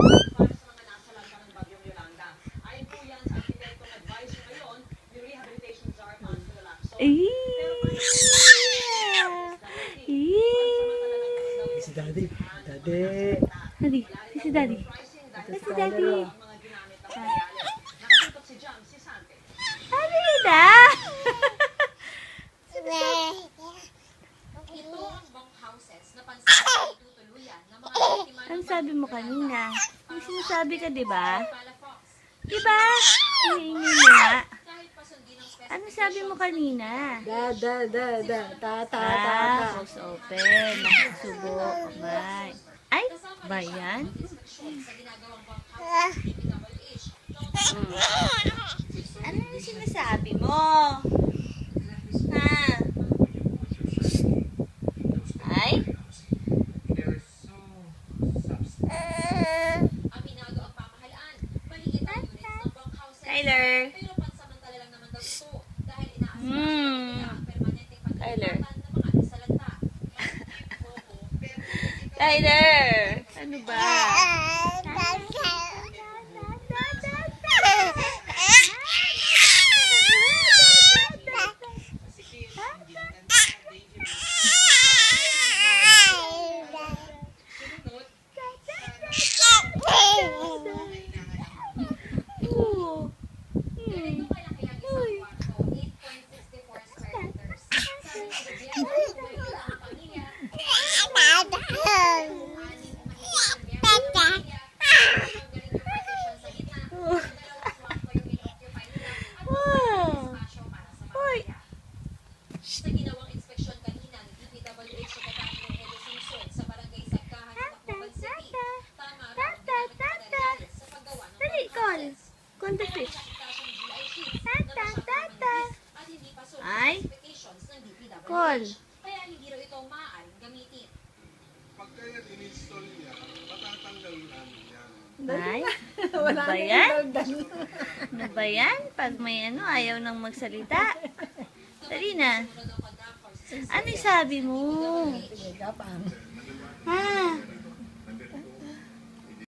para sa mga nasalanta ng bagyong Yolanda. Ayon po yan sa architectong advice ngayon ni Rehabilitation Czar Angelo Lacson. Si Daddy. Daddy. Daddy. Si Daddy. Si Daddy. Nakatutok si Jam, si Sante. Ano yun na? Ito ang bunkhouses na pansarang itutuluyan ng mga biktima ng Ano sabi mo kanina? May sinasabi ka, di ba? Palafox. Di ba? Hihingin mo nga. Kahit pasundin ang Ano sabi mo kanina? Ta. Close open. Nakasubo. Kamay. Ay, ba yan? sa ginagawang bunkhouses ng DPWH. Ano yung sinasabi mo? Ha? Ay? Aminado ang pamahalaan. Maliit ang units ng bunkhouses. Tyler. Pero pansamantala lang naman daw ito dahil inaasikaso Hmm. nila ang permanenteng Tyler. pagkakatan ng mga nasalanta. Tyler! Ano ba? Oo. Ganito kalaki ang isang kwarto, 8.64 square meters. Sa gobyerno, may ilang pamilya, sa ginawang inspeksyon kanina ng DPWH Secretary Rogelio Singson sa barangay Sagkahan sa Tacloban City, tama raw ang ginagawa sa paggawa ng Dali, Col. bunkhouses. Contact Dahil fish. sa itasong GI sheets na masyadong manipis at hindi pasok sa Ay. specifications ng DPWH. Col. Kaya hindi raw ito maaaring gamitin. Pagka yan in-install niya, matatanggal namin yan. Ay? Ano ba yan? Ano ba yan? Pag may ano, ayaw nang magsalita. Dali na. Sunod ang conductors. Ano sabi mo? Ha?